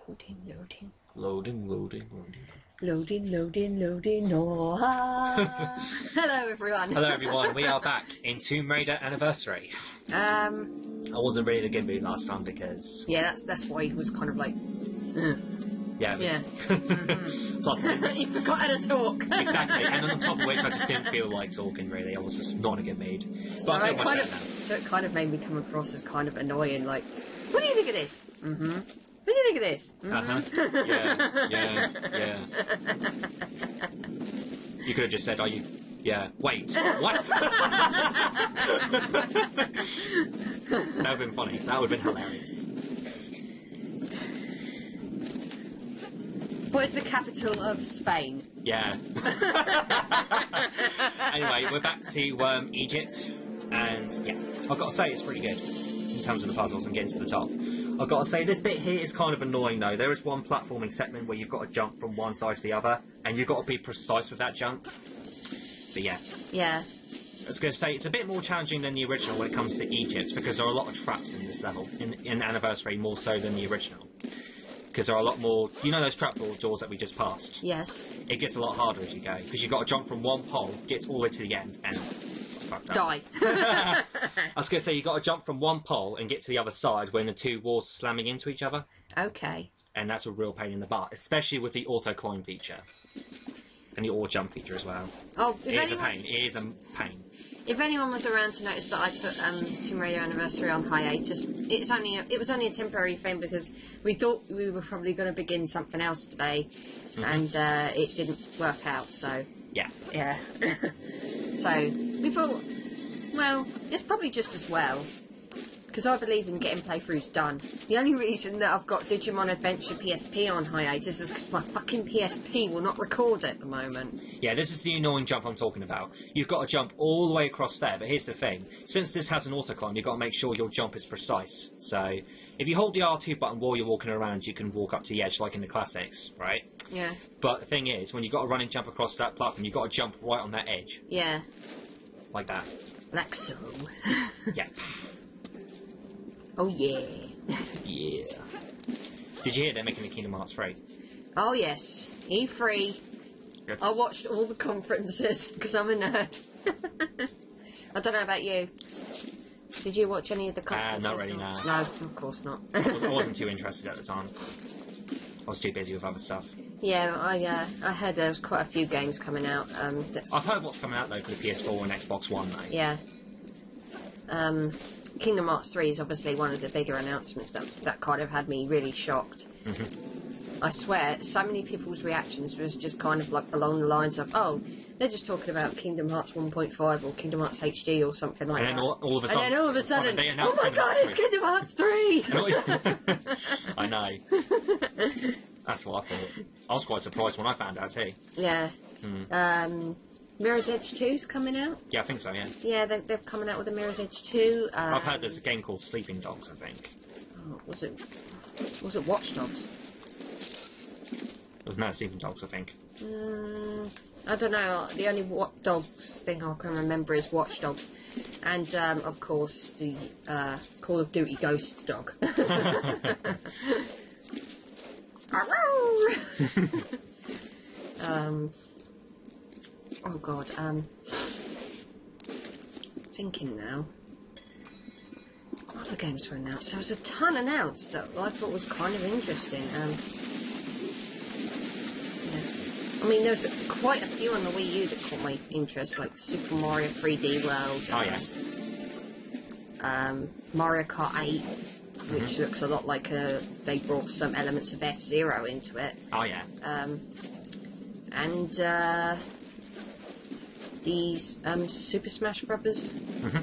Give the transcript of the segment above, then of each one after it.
Loading, loading. Loading, loading, loading. Loading, loading, loading. Oh, hello, everyone. Hello, everyone. We are back in Tomb Raider Anniversary. I wasn't really in a good mood last time because... Yeah, that's why he was kind of like... Yeah. Mm-hmm. Plus, you forgot how to talk. Exactly. And on top of which, I just didn't feel like talking, really. I was just not in a good mood. But So I feel much better now. So it kind of made me come across as kind of annoying, like, what do you think of this? Mm-hmm. What do you think of this? Mm-hmm. Yeah. You could have just said, are you... Yeah. Wait. What? That would have been funny. That would have been hilarious. What is the capital of Spain? Yeah. Anyway, we're back to Egypt, and yeah, I've got to say it's pretty good in terms of the puzzles and getting to the top. I've got to say this bit here is kind of annoying though. There is one platforming segment where you've got to jump from one side to the other, and you've got to be precise with that jump. But yeah. Yeah. I was going to say, it's a bit more challenging than the original when it comes to Egypt, because there are a lot of traps in this level, in Anniversary, more so than the original. Because there are a lot more... You know those trapdoor doors that we just passed? Yes. It gets a lot harder as you go, because you've got to jump from one pole, get all the way to the end, and... fucked up. Die. I was going to say, you've got to jump from one pole and get to the other side when the two walls are slamming into each other. Okay. And that's a real pain in the butt, especially with the auto-climb feature. And the auto-jump feature as well. Oh, It is a pain. It is a pain. If anyone was around to notice that I put Tomb Raider Anniversary on hiatus, it was only a temporary thing because we thought we were probably going to begin something else today, and it didn't work out. So yeah. So we thought, well, it's probably just as well because I believe in getting playthroughs done. The only reason that I've got Digimon Adventure PSP on hiatus is because my fucking PSP will not record at the moment. Yeah, this is the annoying jump I'm talking about. You've got to jump all the way across there, but here's the thing. Since this has an auto-climb, you've got to make sure your jump is precise. So, if you hold the R2 button while you're walking around, you can walk up to the edge like in the classics, right? Yeah. But the thing is, when you've got to run and jump across that platform, you've got to jump right on that edge. Yeah. Like that. Like so. Yeah. Oh, yeah. Yeah. Did you hear they're making the Kingdom Hearts 3? Oh, yes. E3. Good. I watched all the conferences because I'm a nerd. I don't know about you. Did you watch any of the conferences? Not really, no. No, of course not. I wasn't too interested at the time. I was too busy with other stuff. Yeah, I heard there was quite a few games coming out. I've heard what's coming out though for the PS4 and Xbox One though. Yeah. Kingdom Hearts 3 is obviously one of the bigger announcements that kind of had me really shocked. I swear, so many people's reactions was just kind of like along the lines of, oh, they're just talking about Kingdom Hearts 1.5 or Kingdom Hearts HD or something like that. And then all of a sudden, they announced, oh my god, it's Kingdom Hearts 3! I know. That's what I thought. I was quite surprised when I found out too. Yeah. Mirror's Edge 2's coming out. Yeah, I think so, yeah. Yeah, they're coming out with a Mirror's Edge 2. I've heard there's a game called Sleeping Dogs, I think. Oh, was it Watch Dogs? There was no Sleeping Dogs, I think. I don't know. The only Watch Dogs thing I can remember is Watch Dogs. And, of course, the Call of Duty Ghost Dog. Oh god, thinking now. What other games were announced? There was a ton announced that I thought was kind of interesting. Yeah. I mean, there's quite a few on the Wii U that caught my interest, like Super Mario 3D World. Oh yeah. Mario Kart 8, which looks a lot like they brought some elements of F-Zero into it. Oh yeah. And the Super Smash Brothers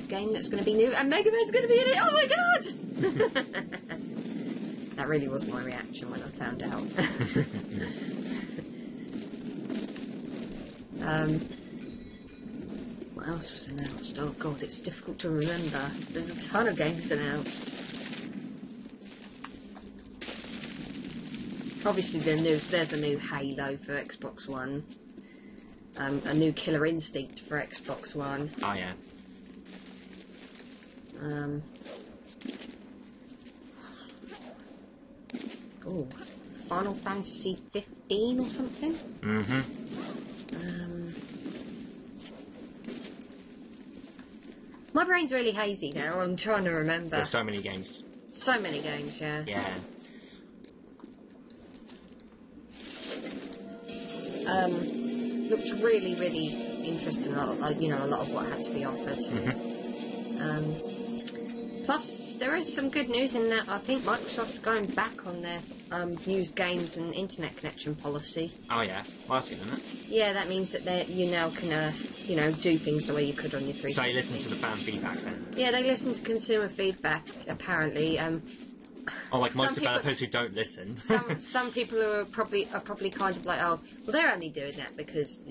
game that's going to be new, and Mega Man's going to be in it. Oh my god! That really was my reaction when I found out. What else was announced? Oh god, it's difficult to remember. There's a ton of games announced. Obviously, there's a new Halo for Xbox One. A new Killer Instinct for Xbox One. Oh yeah. Oh, Final Fantasy 15 or something. My brain's really hazy now. I'm trying to remember. There's so many games. So many games, yeah. Yeah. Looked really, really interesting. A lot of what had to be offered. Plus, there is some good news in that I think Microsoft's going back on their used games and internet connection policy. Oh yeah, well, that's good, isn't it? Yeah, that means that you now can, do things the way you could on your 360. So you listen to the fan feedback then? Yeah, they listen to consumer feedback, apparently. Like most developers who don't listen. some people are probably kind of like, oh, well, they're only doing that because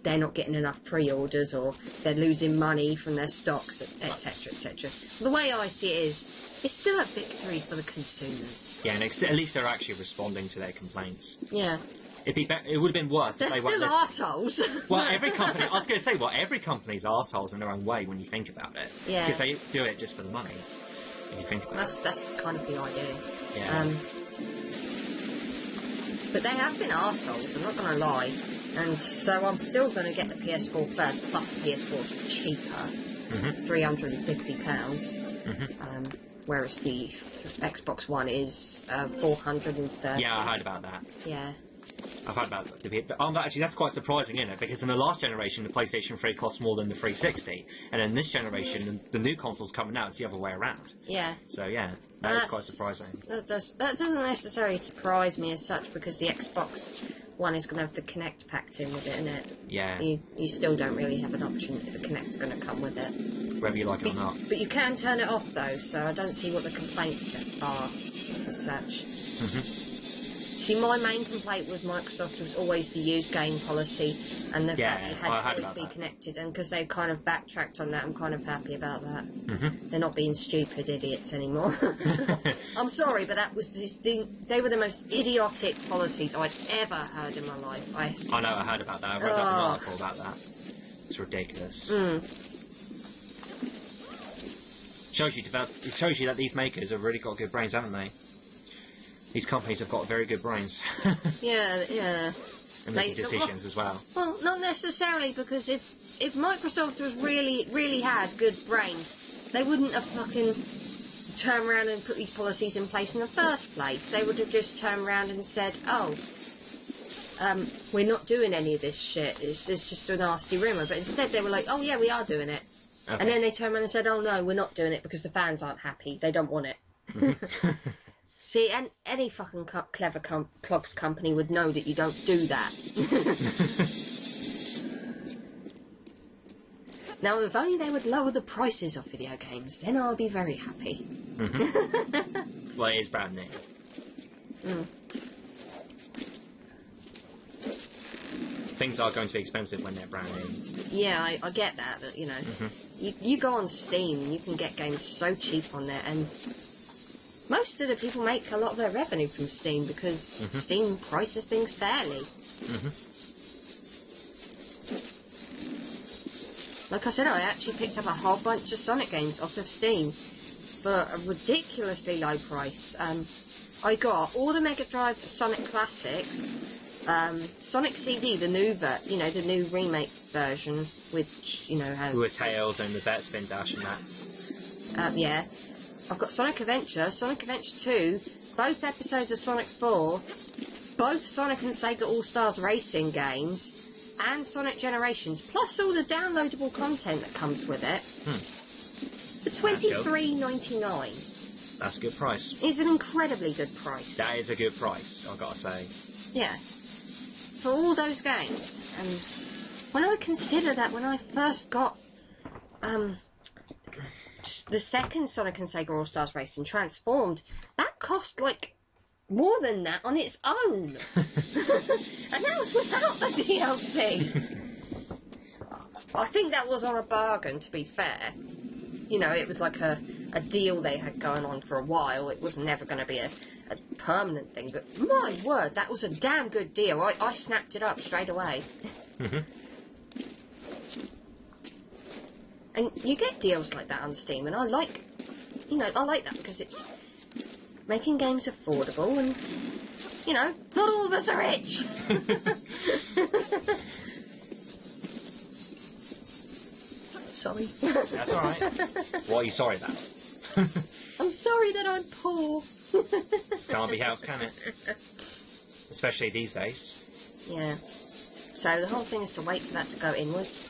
they're not getting enough pre-orders or they're losing money from their stocks, etc., etc. The way I see it is, it's still a victory for the consumers. Yeah, and at least they're actually responding to their complaints. Yeah. It would have been worse They're if they weren't still listening. arseholes. Well, every company... I was going to say, every company's arseholes in their own way when you think about it. Yeah. Because they do it just for the money. When you think about it. That's kind of the idea. Yeah. But they have been arseholes, I'm not going to lie. And so I'm still going to get the PS4 first, plus PS4's cheaper. £350. Whereas the Xbox One is $430. Yeah, I heard about that. Yeah. I've heard about that. But actually, that's quite surprising, isn't it? Because in the last generation, the PlayStation 3 cost more than the 360. And in this generation, the new console's coming out, it's the other way around. Yeah. So, yeah, that's quite surprising. That doesn't necessarily surprise me as such, because the Xbox One is going to have the Kinect packed in with it, isn't it? Yeah. You still don't really have an option if the Kinect's going to come with it. Whether you like it or not. But you can turn it off, though, so I don't see what the complaints are as such. See, my main complaint with Microsoft was always the used game policy and the fact it had to always be connected. And because they've kind of backtracked on that, I'm kind of happy about that. They're not being stupid idiots anymore. I'm sorry, but that was they were the most idiotic policies I'd ever heard in my life. I know, I heard about that. I read an article about that. It's ridiculous. It shows you that these makers have really got good brains, haven't they? These companies have got very good brains. Yeah. And making decisions as well. Well, not necessarily, because if Microsoft was really had good brains, they wouldn't have fucking turned around and put these policies in place in the first place. They would have just turned around and said, oh, we're not doing any of this shit. It's just a nasty rumour. But instead they were like, oh yeah, we are doing it. Okay. And then they turned around and said, oh no, we're not doing it because the fans aren't happy. They don't want it. See, and any fucking clever clogs company would know that you don't do that. Now, if only they would lower the prices of video games, then I'll be very happy. Well, it is brand new. Things are going to be expensive when they're brand new. Yeah, I get that, but, you go on Steam and you can get games so cheap on there, and most of the people make a lot of their revenue from Steam because Steam prices things fairly. Like I said, I actually picked up a whole bunch of Sonic games off of Steam for a ridiculously low price. I got all the Mega Drive Sonic Classics, Sonic CD, the new remake version, which, has... With Tails and the Vet Spin Dash and that. Yeah. I've got Sonic Adventure, Sonic Adventure 2, both episodes of Sonic 4, both Sonic and Sega All-Stars Racing games, and Sonic Generations, plus all the downloadable content that comes with it. For $23.99. That's a good price. It's an incredibly good price. That is a good price, I've got to say. Yeah. For all those games. And when I consider that, when I first got... the second Sonic and Sega All-Stars Racing Transformed, that cost, more than that on its own. And that was without the DLC. I think that was on a bargain, to be fair. It was like a deal they had going on for a while. It was never going to be a permanent thing. But my word, that was a damn good deal. I snapped it up straight away. And you get deals like that on Steam, and I like that because it's making games affordable, and, you know, not all of us are rich. Sorry. That's alright. What are you sorry about? I'm sorry that I'm poor. Can't be helped, can it? Especially these days. Yeah. So the whole thing is to wait for that to go inwards.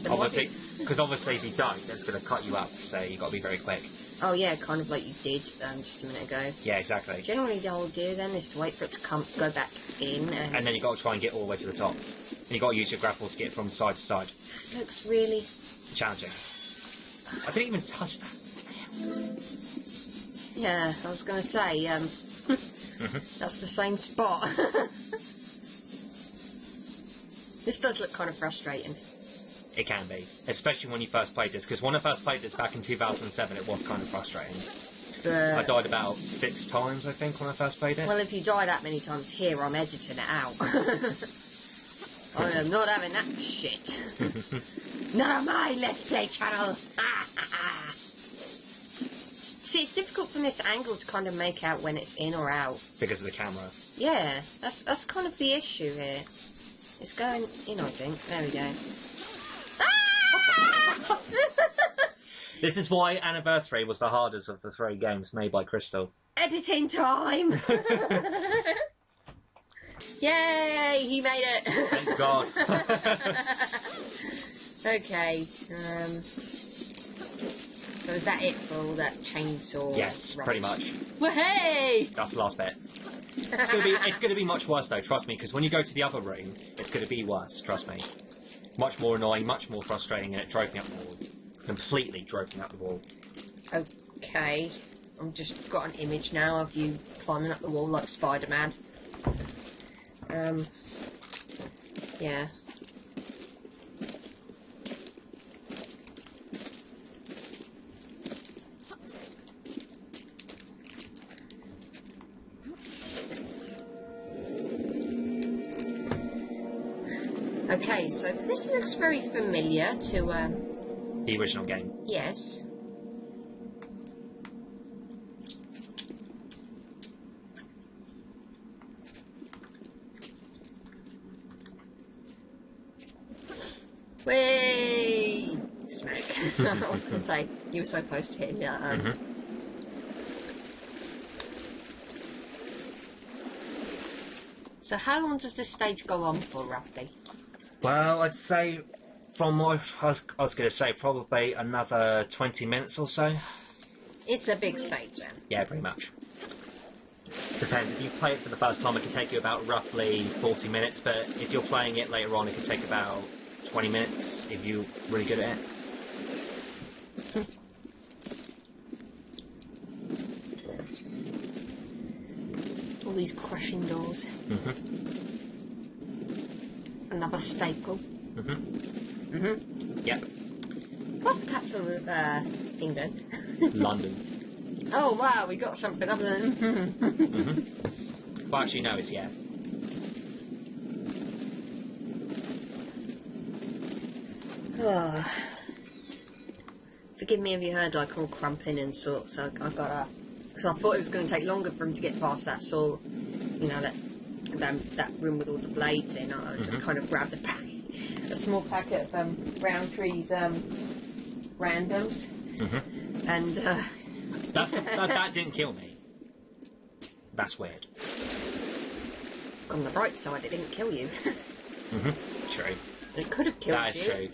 Obviously, because obviously if you don't, it's going to cut you up, so you've got to be very quick. Oh yeah, kind of like you did just a minute ago. Yeah, exactly. Generally the whole idea then is to wait for it to go back in. And then you've got to try and get all the way to the top. And you've got to use your grapple to get from side to side. It looks really... challenging. I didn't even touch that. Yeah, I was going to say, that's the same spot. This does look kind of frustrating. It can be, especially when you first played this, because when I first played this back in 2007, it was kind of frustrating. I died about 6 times, I think, when I first played it. Well, if you die that many times here, I'm editing it out. I am not having that shit. Not on my Let's Play channel. See, it's difficult from this angle to kind of make out when it's in or out. Because of the camera. Yeah, that's kind of the issue here. It's going in, I think. There we go. This is why Anniversary was the hardest of the 3 games made by Crystal. Editing time! Yay! He made it! Thank God. Okay. So is that it for all that chainsaw? Yes, pretty much. Well, hey! That's the last bit. It's gonna be much worse though, trust me, because when you go to the other room, it's gonna be worse, trust me. Much more annoying, much more frustrating, and it drove me up the wall. Completely drove me up the wall. Okay. I've just got an image now of you climbing up the wall like Spider-Man. Yeah. Okay, so this looks very familiar to, The original game. yes. Way smack. I was going to say, you were so close to hitting that. So how long does this stage go on for, roughly? Well, I'd say, from what I was going to say, probably another 20 minutes or so. It's a big stage then. Yeah, pretty much. Depends. If you play it for the first time, it can take you about roughly 40 minutes, but if you're playing it later on, it can take about 20 minutes if you're really good at it. All these crushing doors. Another staple. Yep. What's the capital of England? London. Oh wow, we got something other than. Well, actually, no, it's yeah. Oh. Forgive me if you heard like all crumpling and sorts. So I got because I thought it was going to take longer for him to get past that saw. You know that room with all the blades in. I just kind of grabbed a small packet of Roundtree's randoms, and that didn't kill me. That's weird. on the bright side, it didn't kill you. True. It could have killed you. That is true.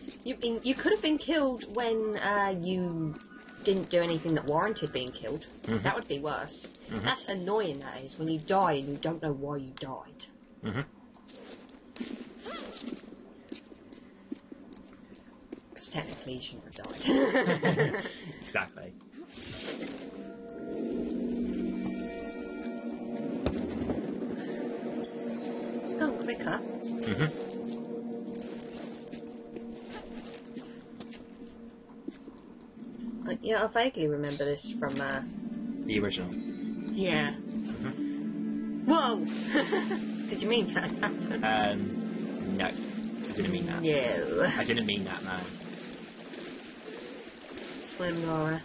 You could have been killed when you didn't do anything that warranted being killed. That would be worse. That's annoying, that is, when you die and you don't know why you died. Because technically you shouldn't have died. Exactly. It's gone quicker. Yeah, I vaguely remember this from, The original. yeah. Whoa! Did you mean that? No. I didn't mean that. No. I didn't mean that, man. Swim, Lara.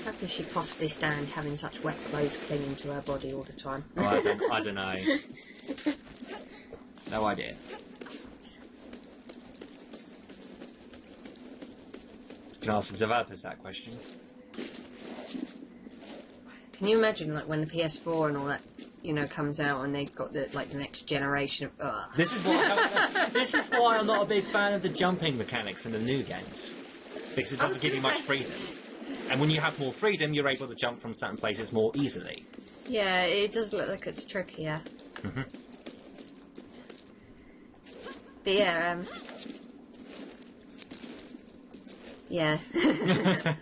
How can she possibly stand having such wet clothes clinging to her body all the time? Oh, I don't know. No idea. You can ask the developers that question. Can you imagine, like, when the PS4 and all that, you know, comes out and they've got the next generation of... Ugh. This is why I'm not a big fan of the jumping mechanics in the new games. Because it doesn't give you much freedom. And when you have more freedom, you're able to jump from certain places more easily. Yeah, it does look like it's trickier. Mm-hmm. But yeah, yeah.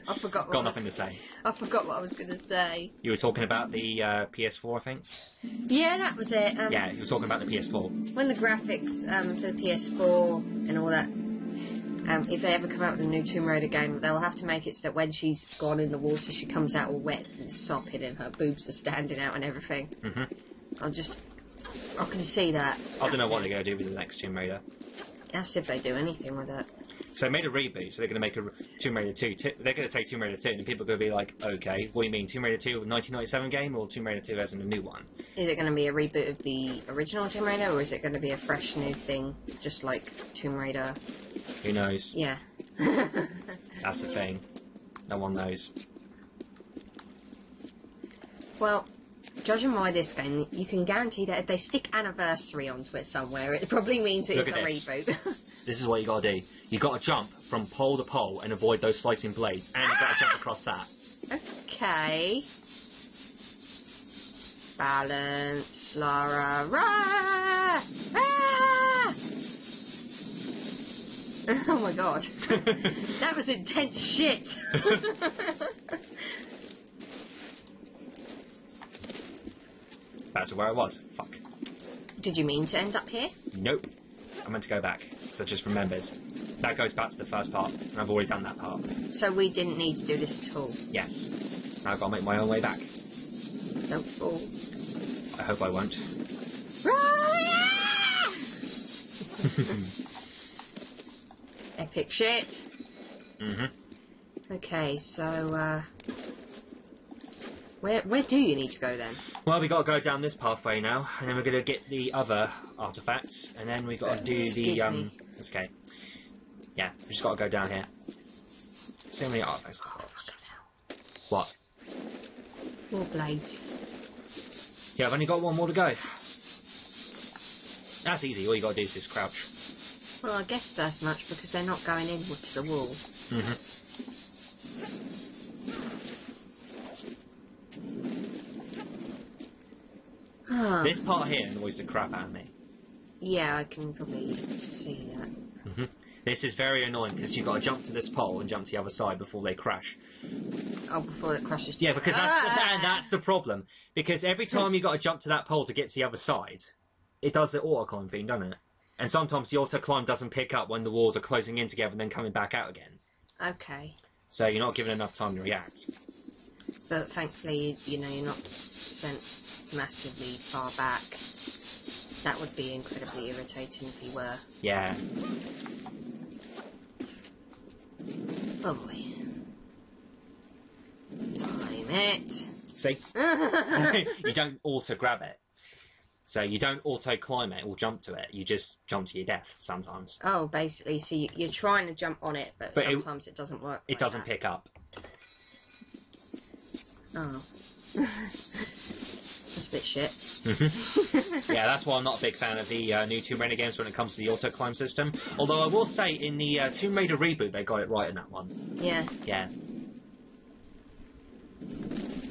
I forgot. Got nothing to say. I forgot what I was going to say. You were talking about the PS4, I think? Yeah, that was it. Yeah, you were talking about the PS4. When the graphics for the PS4 and all that, if they ever come out with a new Tomb Raider game, they'll have to make it so that when she's gone in the water, she comes out all wet and sopping and her boobs are standing out and everything. Mm-hmm. I can see that. I don't know what they're going to do with the next Tomb Raider. That's if they do anything with it. So they made a reboot, so they're going to make a Tomb Raider 2. They're going to say Tomb Raider 2, and people are going to be like, okay, what do you mean, Tomb Raider 2, a 1997 game, or Tomb Raider 2 as in a new one? Is it going to be a reboot of the original Tomb Raider, or is it going to be a fresh new thing, just like Tomb Raider? Who knows? Yeah. That's the thing. No one knows. Well, judging by this game, you can guarantee that if they stick Anniversary onto it somewhere, it probably means it's a reboot. This is what you got to do. You got to jump from pole to pole and avoid those slicing blades, and you got to jump across that. Okay. Balance, Lara. Rah! Ah! Oh my god. That was intense shit. Back to where I was. Fuck. Did you mean to end up here? Nope. I meant to go back, because I just remembered. That goes back to the first part, and I've already done that part. So we didn't need to do this at all? Yes. Now I've got to make my own way back. Don't fall. I hope I won't. Epic shit. Mm-hmm. Okay, so, where do you need to go then? Well, we got to go down this pathway now, and then we're going to get the other artifacts, and then we got to do Excuse the me. It's okay. Yeah, we just got to go down here. See how many artifacts I've got. What? More blades. Yeah, I've only got one more to go. That's easy. All you got to do is just crouch. Well, I guess that's much because they're not going inward to the wall. Mm-hmm. This part here annoys the crap out of me. Yeah, I can probably see that. Mm-hmm. This is very annoying because you've got to jump to this pole and jump to the other side before they crash. Oh, before it crashes. Yeah, because that's the problem. Because every time you got to jump to that pole to get to the other side, it does the auto climb thing, doesn't it? And sometimes the auto climb doesn't pick up when the walls are closing in together and then coming back out again. Okay. So you're not given enough time to react. But thankfully, you know, you're not sent massively far back. That would be incredibly irritating if you were. Yeah. Oh boy. Time it. See? You don't auto-grab it. So you don't auto-climb it or jump to it. You just jump to your death sometimes. Oh, basically, so you're trying to jump on it, but sometimes it doesn't work. It doesn't pick up. Oh. That's a bit shit. Yeah, that's why I'm not a big fan of the new Tomb Raider games when it comes to the auto-climb system. Although I will say, in the Tomb Raider reboot, they got it right in that one. Yeah. Yeah.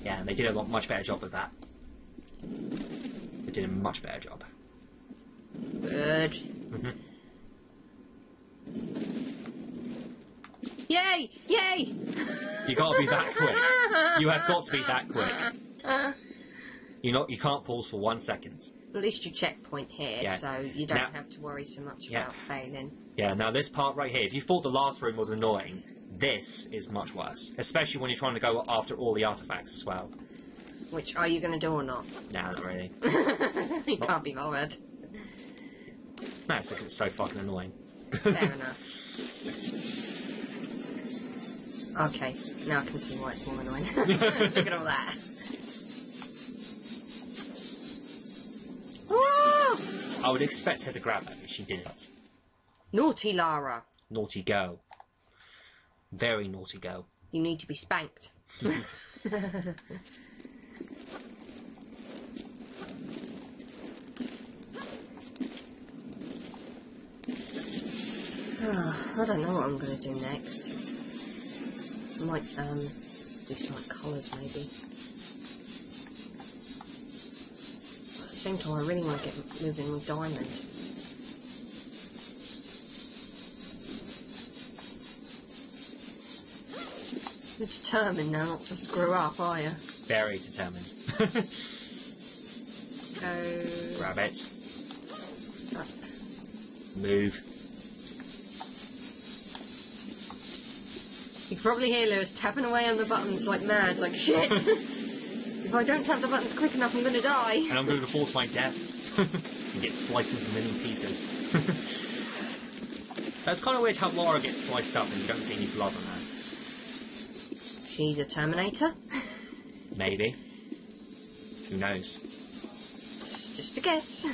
Yeah, they did a much better job with that. They did a much better job. Good. Yay! Yay! You gotta be that quick. You have got to be that quick. You can't pause for 1 second. At least you checkpoint here, Yeah. so you don't Now- have to worry so much Yeah. about failing. Yeah, now this part right here, if you thought the last room was annoying, this is much worse. Especially when you're trying to go after all the artifacts as well. Which, are you going to do or not? Nah, not really. You can't be bothered. No, it's because it's so fucking annoying. Fair enough. Okay, now I can see why it's more annoying. Look at all that. Ah! I would expect her to grab her, but she didn't. Naughty Lara. Naughty girl. Very naughty girl. You need to be spanked. I don't know what I'm going to do next. I might do some like colours maybe. At the same time, I really want to get moving with Diamond. You're determined now not to screw up, are you? Very determined. Go. Grab it. Up. Move. You can probably hear Lewis tapping away on the buttons like mad, like shit. If I don't tap the buttons quick enough, I'm gonna die. And I'm going to fall to my death. And get sliced into a million pieces. That's kind of weird how Lara gets sliced up and you don't see any blood on her. She's a Terminator? Maybe. Who knows? It's just a guess.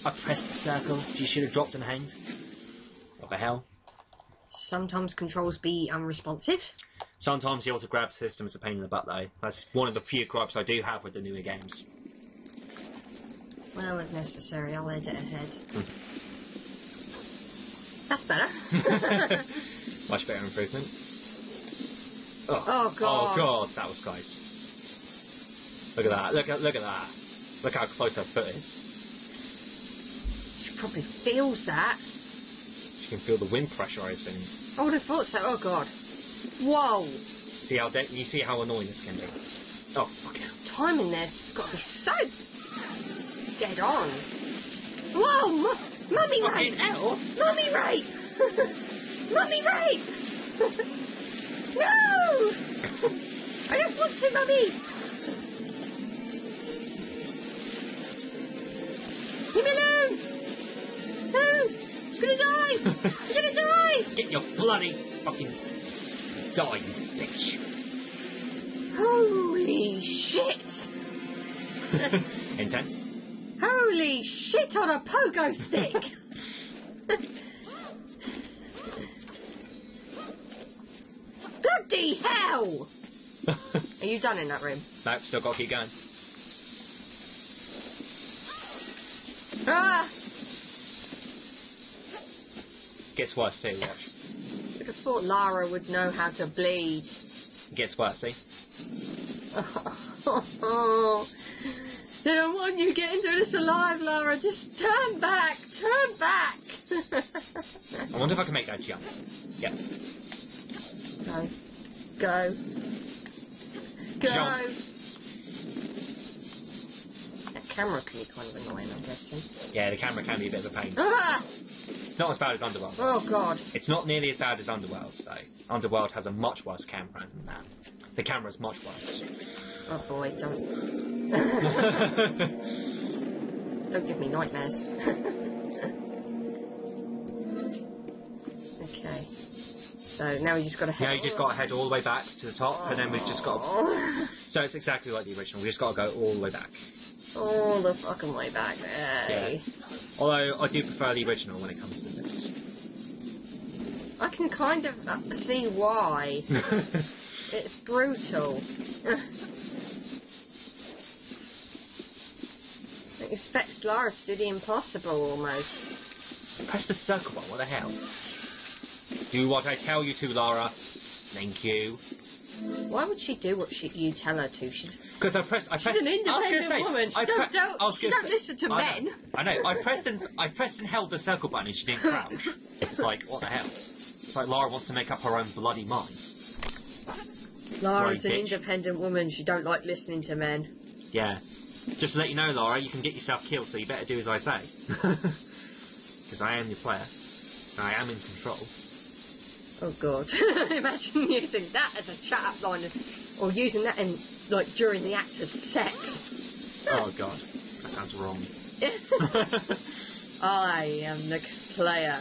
I pressed the circle. She should have dropped and hanged. What the hell? Sometimes controls be unresponsive. Sometimes the auto-grab system is a pain in the butt, though. That's one of the few gripes I do have with the newer games. Well, if necessary, I'll edit ahead. That's better. Much better improvement. Oh, God. Oh, God, that was close. Look at that. Look at that. Look how close her foot is. She probably feels that. She can feel the wind pressure, I assume. I would have thought so. Oh, God. Whoa. See how you see how annoying this can be. Oh, fucking hell. Timing this has got to be so dead on. Whoa, mummy rape! Fucking hell! Mummy rape! Mummy rape! No! I don't want to, mummy! Leave me alone! No! I'm gonna die! I'm gonna die! Get your bloody fucking die, you bitch! Holy shit! Intense. Holy shit on a pogo stick! Bloody hell! Are you done in that room? Nope, still got to keep going. Ah! Gets worse too, watch. I'd have thought Lara would know how to bleed. Gets worse, see? They don't want you getting through this alive, Lara. Just turn back! Turn back! I wonder if I can make that jump. Yep. Go. Go. Go! Jump. That camera can be kind of annoying, I'm guessing. Yeah, the camera can be a bit of a pain. Ah! It's not as bad as Underworld. Oh, God. It's not nearly as bad as Underworld's, though. Underworld has a much worse camera than that. The camera's much worse. Oh, boy, don't... Don't give me nightmares. Okay. So now we just got to head... Now you just got to head all the way back to the top, and then we've just got to... So it's exactly like the original. We've just got to go all the way back. All the fucking way back there. Yeah. Although I do prefer the original when it comes to this. I can kind of see why. It's brutal. It expects Lara to do the impossible almost. Press the circle button, what the hell? Do what I tell you to, Lara. Thank you. Why would she do what you tell her to? She's Because she's an independent woman. She don't listen to men. I know. I pressed and held the circle button and she didn't crouch. It's like, what the hell? It's like Lara wants to make up her own bloody mind. Lara's an bitch. independent woman. She don't like listening to men. Yeah. Just to let you know, Lara, you can get yourself killed, so you better do as I say. Because I am your player. And I am in control. Oh, God. Imagine using that as a chat-up line, or using that in, like, during the act of sex. Oh, God. That sounds wrong. I am the player.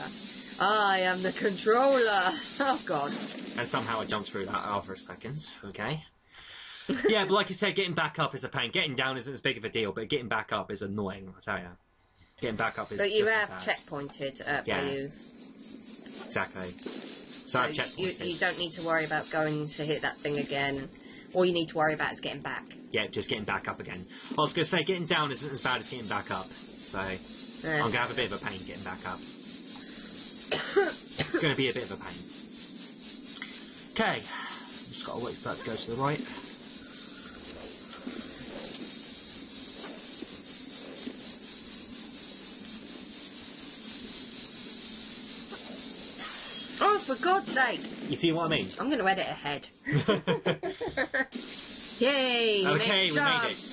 I am the controller. Oh God. And somehow I jumped through that after a second. Okay. Yeah, but like I said, getting back up is a pain. Getting down isn't as big of a deal, but getting back up is annoying, I tell you. Getting back up is But you just have as bad. checkpointed Yeah. where you... Exactly. So I've checkpointed. You don't need to worry about going to hit that thing again. All you need to worry about is getting back. Yeah, just getting back up again. I was going to say, getting down isn't as bad as getting back up. So I'm going to have a bit of a pain getting back up. It's going to be a bit of a pain. Okay. Just got to wait for that to go to the right. Oh, for God's sake! You see what I mean? I'm going to edit ahead. Yay! Okay, we jump. made it.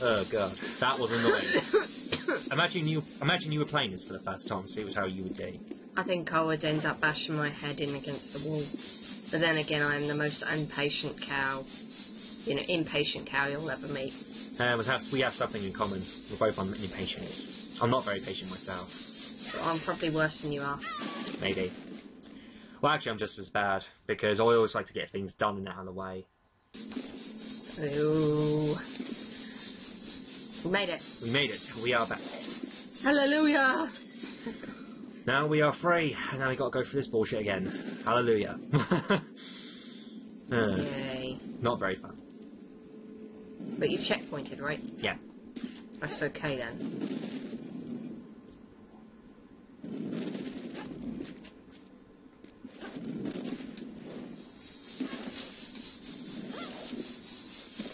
Oh god, that was annoying. Imagine you were playing this for the first time. See how you would do. I think I would end up bashing my head in against the wall. But then again, I am the most impatient cow you'll ever meet. We have something in common. We're both on impatient. I'm not very patient myself. But I'm probably worse than you are. Maybe. Well, actually, I'm just as bad because I always like to get things done and out of the way. Ooh. We made it. We made it. We are back. Hallelujah! Now we are free. And now we got to go through this bullshit again. Hallelujah. Yay. Not very fun. But you've checkpointed, right? Yeah. That's okay then.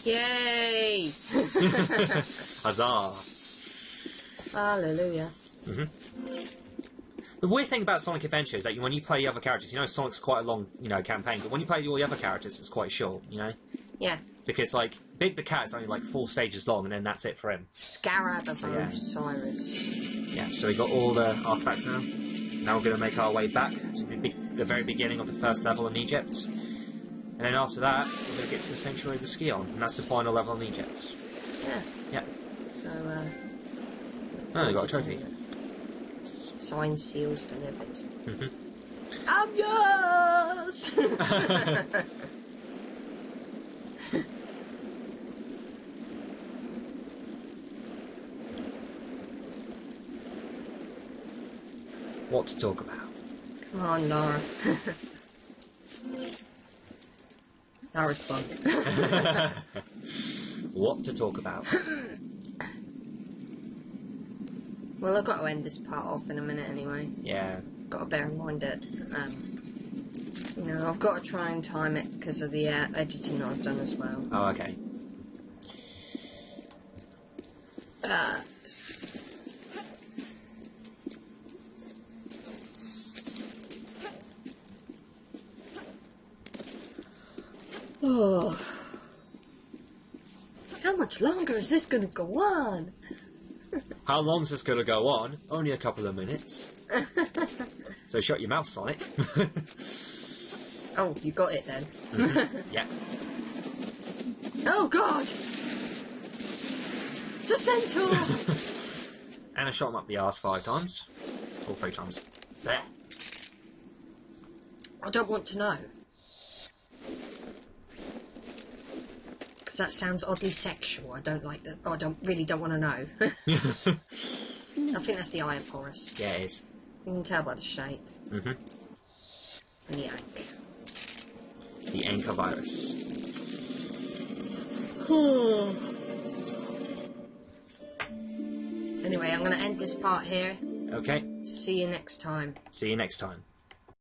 Yay! Huzzah. Hallelujah. The weird thing about Sonic Adventure is that when you play the other characters, Sonic's quite a long, campaign, but when you play all the other characters, it's quite short, Yeah. Because, Big the Cat's only, 4 stages long, and then that's it for him. Scarab of yeah. Osiris. Yeah, so we got all the artifacts now. Now we're going to make our way back to the very beginning of the first level in Egypt. And then after that, we're going to get to the Sanctuary of the Skion, and that's the final level in Egypt. Yeah. Yeah. So, Oh, we got a trophy. Signed seals delivered. Mm-hmm. I'm yours! What to talk about? Come on, Lara. Lara's fun. What to talk about? Well, I've got to end this part off in a minute anyway. Yeah. Got to bear in mind that, I've got to try and time it because of the editing that I've done as well. Oh, okay. Oh. How much longer is this going to go on? How long's this going to go on? Only a couple of minutes. So shut your mouth, Sonic. Oh, you got it then. Yeah. Oh, God! It's a centaur! And I shot him up the arse 5 times. Or 3 times. There. I don't want to know. Because that sounds oddly sexual. I don't like that. Oh, I don't want to know. I think that's the eye of Horus. Yeah, it is. You can tell by the shape. Mm-hmm. And the ankh. The anchor virus. Anyway, I'm going to end this part here. Okay. See you next time. See you next time.